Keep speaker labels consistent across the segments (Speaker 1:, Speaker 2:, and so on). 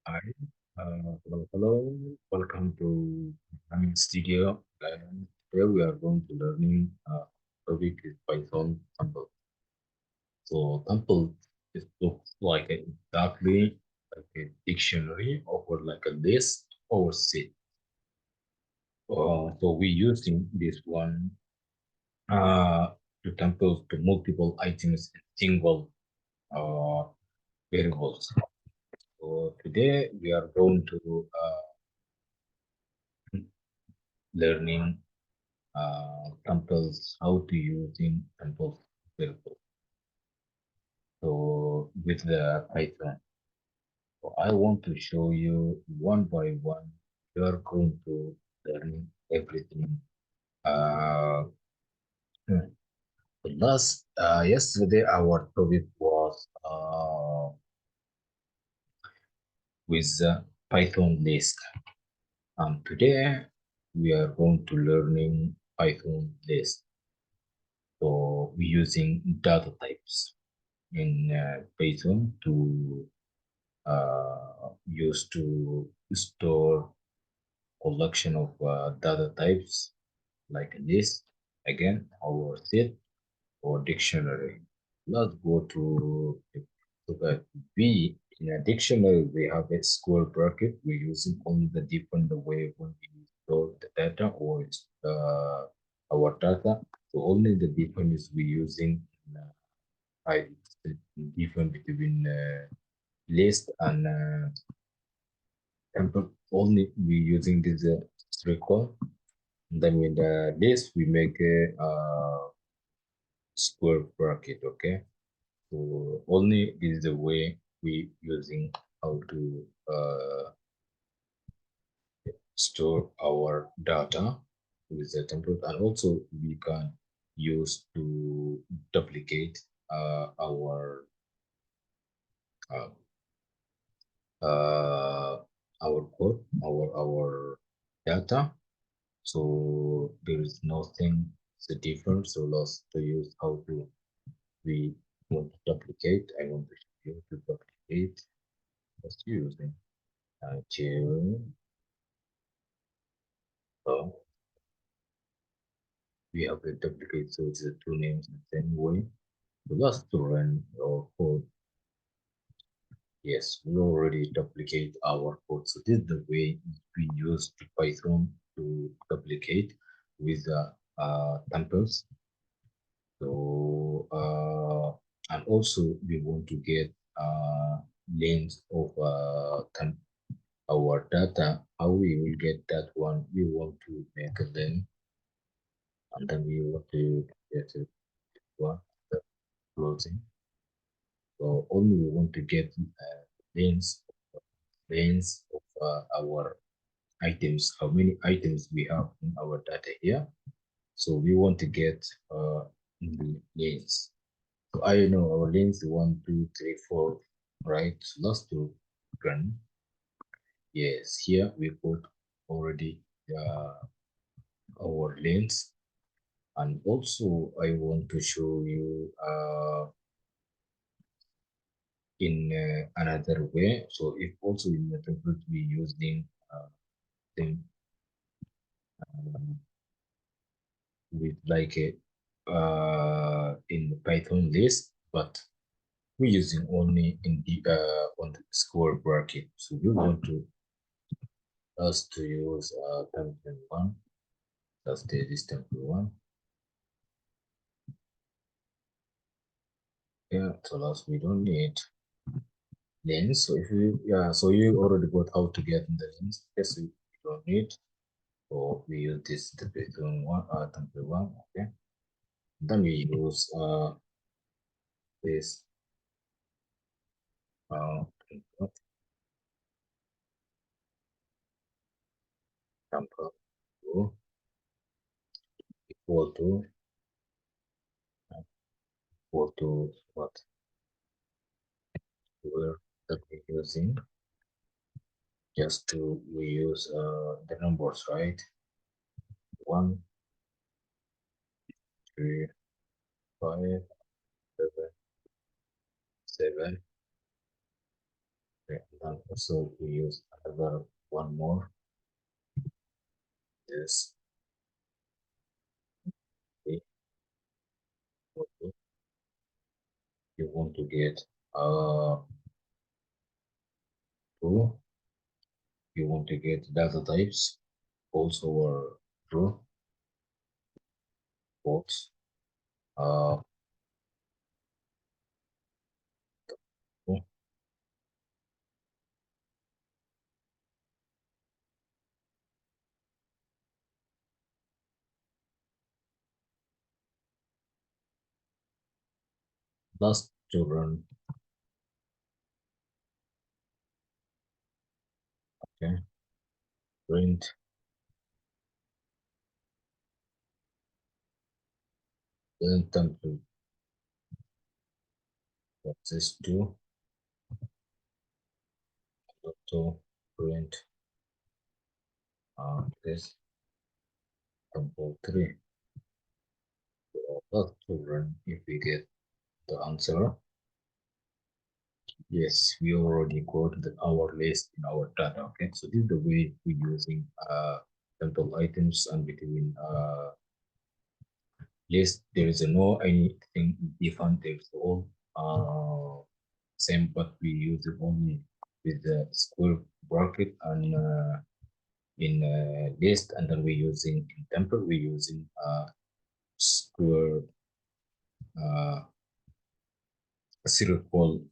Speaker 1: Hi, hello. Welcome to Learning Studio. Today we are going to learning topic is Python Tuple. So Tuple it looks like exactly like a dictionary or like a list or set. So we using this one uh, to tuple to multiple items in single uh, variables. So today we are going to learning samples, how to using samples variable. So with the Python, so I want to show you one by one. You are going to learn everything. Uh, hmm. Yesterday our topic was with the Python list, and today we are going to learning Python list. So we're using data types in Python to used to store collection of data types like list, again, our set or dictionary. Let's go to that. We in a dictionary we have a square bracket. We're using only the different way when we store the data or our data. So only the difference is we using I different between list and temple only we using this record. Then with the list we make a square bracket. Okay, so only this is the way we using how to store our data with the template, and also we can use to duplicate our uh, uh, our code, our data. So there is nothing the difference. So let's to use how to we want to duplicate. I want to show you to duplicate. Just using to so we have a duplicate. So it's the two names the same way. So let's to run our code. Yes, we already duplicate our code. So this is the way we use Python to duplicate with temples. So, and also we want to get names of our data. How we will get that one? We want to make them, and then we want to get it one the closing. So only we want to get names names of our items. How many items we have in our data here? So we want to get the names. So I know our lanes 1, 2, 3, 4, right? So let's do run. Yes, here we put already uh, our lanes, and also I want to show you in another way. So if also in the template we using them with like a in the Python list, but we're using only in the on the square bracket. So we want to us to use template one. That's the this template one. Yeah, so that's we don't need lens. So if you so you already got how to get in the lens. Yes, we don't need. So we use this template one. Okay. Then we use this uh template two equal to what we're that we're using. Just to we use the numbers, right? 1, 3, 5, 7, 7, Okay. And also we use another one more. This. Okay. Okay. You want to get true. You want to get data types also are true, false. Uh, true. Last to run. Okay. Print. Then template. Access to auto print this template 3. So last to run if we get the answer. Yes, we already got our list in our data. Okay, so this is the way we're using temple items and between list. There is no anything different. There's all same, but we use it only with the square bracket and in list, and then we're using in temple we're using square uh, circle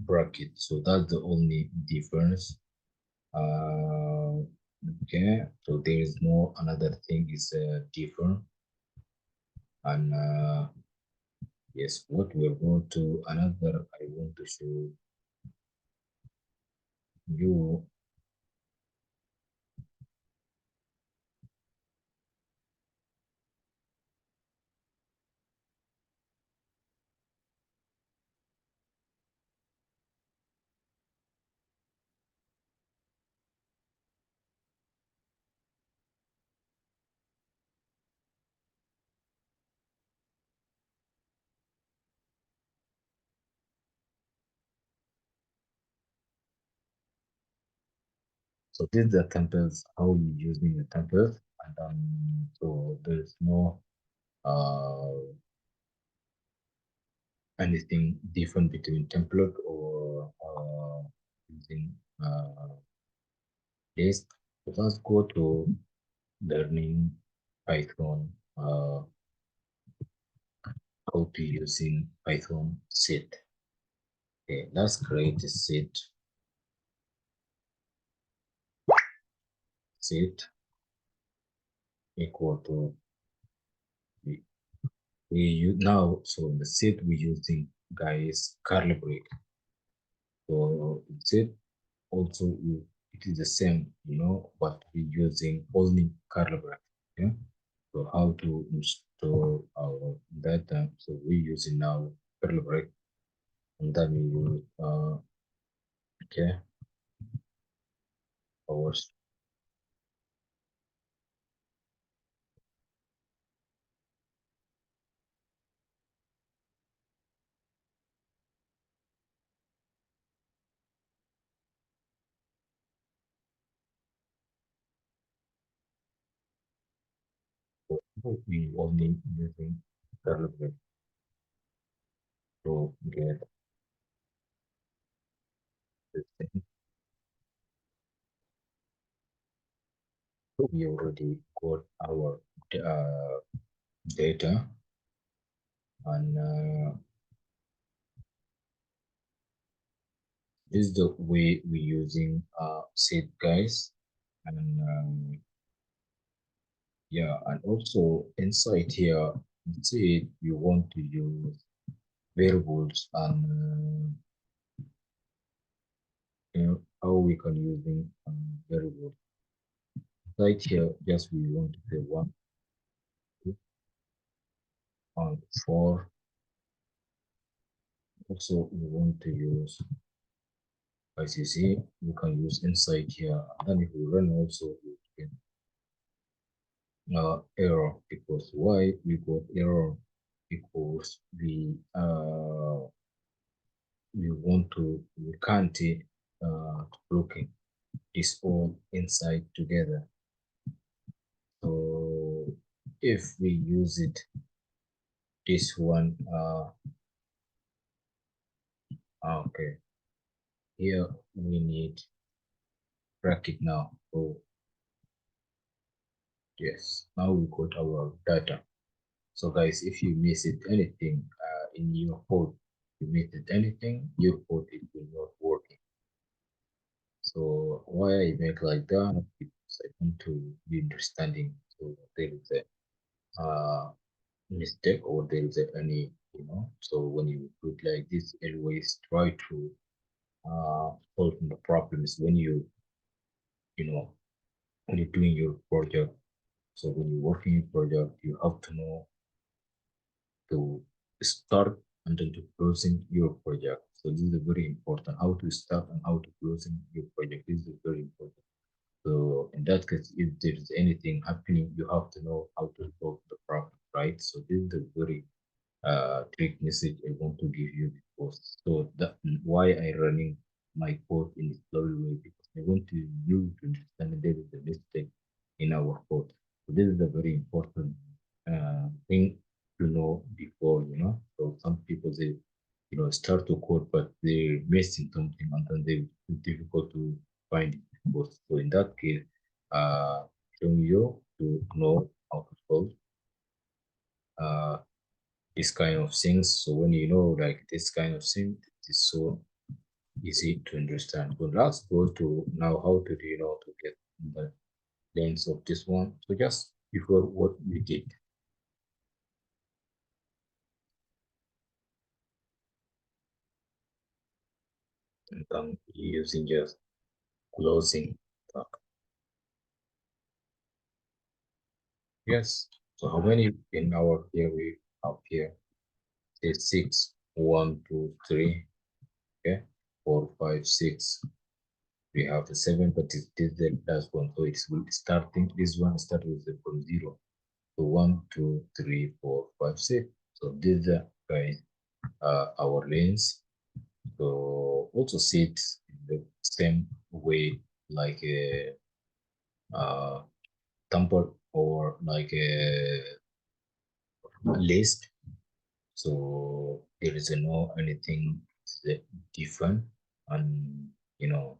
Speaker 1: bracket. So that's the only difference. Okay, so there is no another thing is different. And yes, what we're going to another I want to show you. So this is the templates, how we using the templates, and so there's no anything different between template or using list. So let's go to learning Python. How to using Python set. Okay, let's create a set equal to we use now. So the set we using guys curly bracket. So set also it is the same, but we're using only curly bracket. Okay. So how to install our data? So we're using now curly bracket, and then we use okay our we only using curly bracket to get the thing. So we already got our uh, data, and this is the way we're using set guys. And yeah, and also inside here see you want to use variables, and how we can using variables right here. Just we want to say one, two, and four. Also we want to use ICC. We can use inside here, and then if we run also we can error, because why we got error, because we we can't looking this all inside together. So if we use it, this one, okay, here we need bracket now. So yes, now we got our data. So guys, if you miss it anything in your code, you miss it anything, your code it will not working. So why I make like that? Because I want to be understanding. So there is a mistake or there is any, so when you put like this, always try to solve the problems when you know, when you're doing your project. So when you're working in project, you have to know to start and then to closing your project. So this is very important. How to start and how to closing your project. This is very important. So in that case, if there is anything happening, you have to know how to solve the problem, right? So this is the very trick message I want to give you because so that why I running my code in a slow way because I want to you to understand there is a mistake in our code. So this is a very important thing to know before, So some people they start to code but they're missing something and then they it's difficult to find it. So in that case, showing you to know how to solve uh this kind of things. So when you know like this kind of thing, it is so easy to understand. But let's go to now how to do to get the length of this one. So just before what we did, and then using just closing tag. Yes. So how many in our here we have here? Say six, one, two, three, okay, 4, 5, 6. We have the seven, but it is the last one. So it's starting this one start with the from zero. So 1, 2, 3, 4, 5, 6. So these are guys our lanes. So also sit in the same way like a temple or like a list. So there is no anything different, and you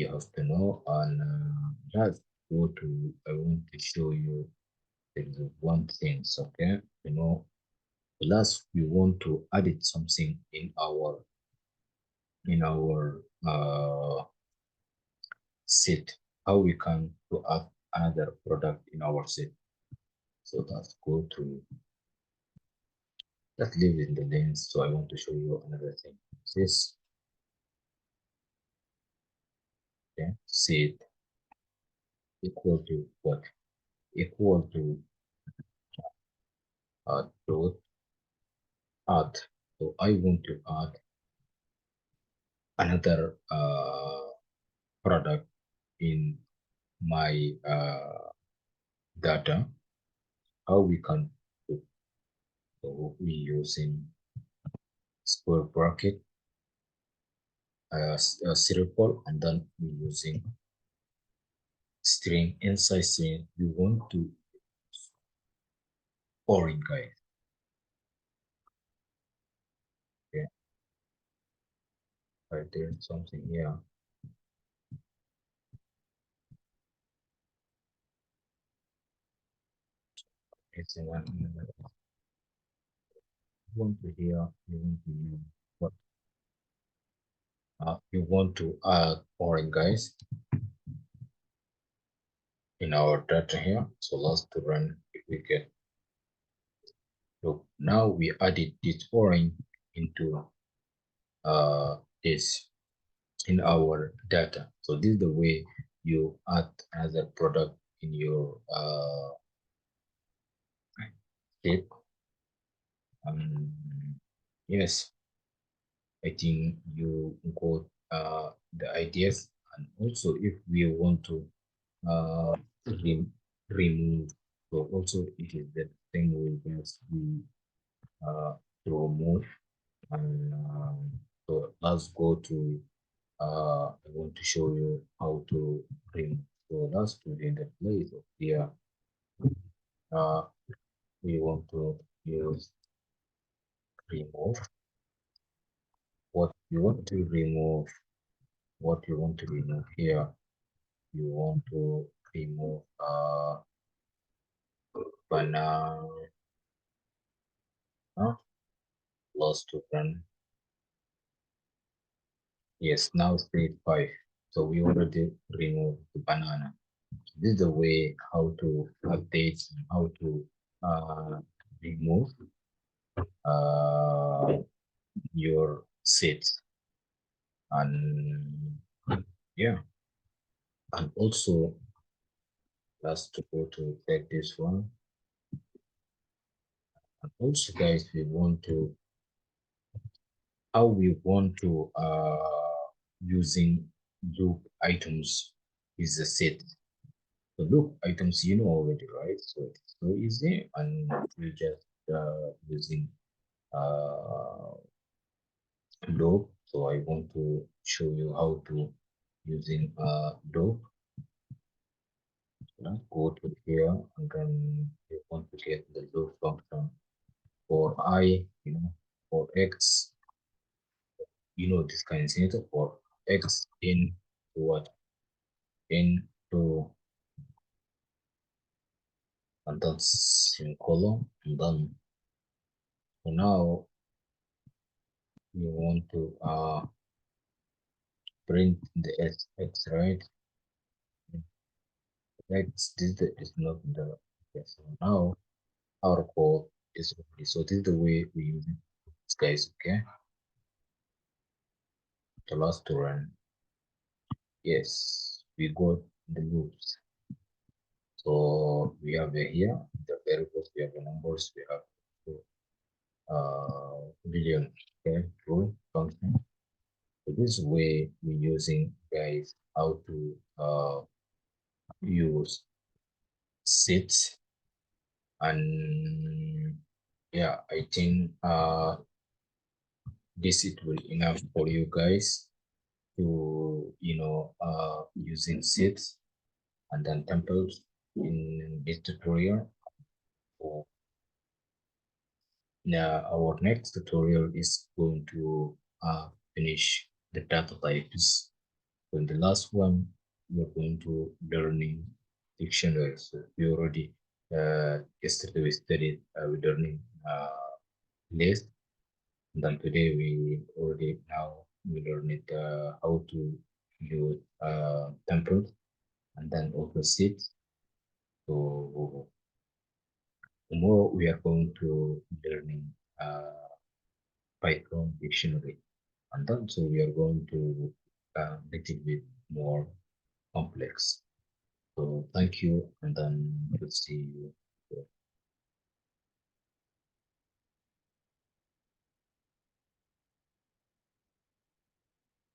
Speaker 1: have to know. And let's go to. I want to show you there is one thing. Okay, last we want to edit something in our set. How we can to add another product in our set. So let's go to let's leave in the lens. So I want to show you another thing. This okay, set equal to what? Equal to dot add. So I want to add another product in my data. How we can do so we using square bracket, triple, and then we using string inside string. We want to foreign guys. Okay, right there something here. It's in one. You want to here. You want to use what? You want to add foreign guys in our data here. So let's to run if we get. Look, now we added this foreign into this in our data. So this is the way you add another product in your shape. Yes, I think you got the ideas. And also if we want to uh, re remove, so also it is the same way as we to remove And so let's go to I want to show you how to remove. So let's put in the place of here. Uh, we want to use remove. What you want to remove, what you want to remove here, you want to remove banana lost to run. Yes, now state 5. So we already remove the banana. This is the way how to update, how to remove uh, your sets. And yeah, and also let's to go to take this one. And also guys, we want to how we want to using loop items is a set. The loop items you know already, right? So it's so easy and we just using uh, loop. So I want to show you how to using loop. Go to here and then you want to get the loop function for I, for X, this kind of thing for X in what into and then semicolon and then so now you want to print the X, right? X this is not the okay, so now our code is ready. So this is the way we use it, guys. Okay, the last to run. Yes, we got the loops. So we have here the variables, we have the numbers, we have boolean, okay, true function. So this way we're using guys how to use sets and yeah, I think this it will enough for you guys to using sets and then temples in this tutorial. So now our next tutorial is going to finish the data types. So in the last one, we're going to learning dictionaries. So we already yesterday we studied with learning list. And then today we already now we learned how to use temples and then also sets. So tomorrow we are going to learning Python dictionary, and then so we are going to little bit more complex. So thank you, and then we'll see you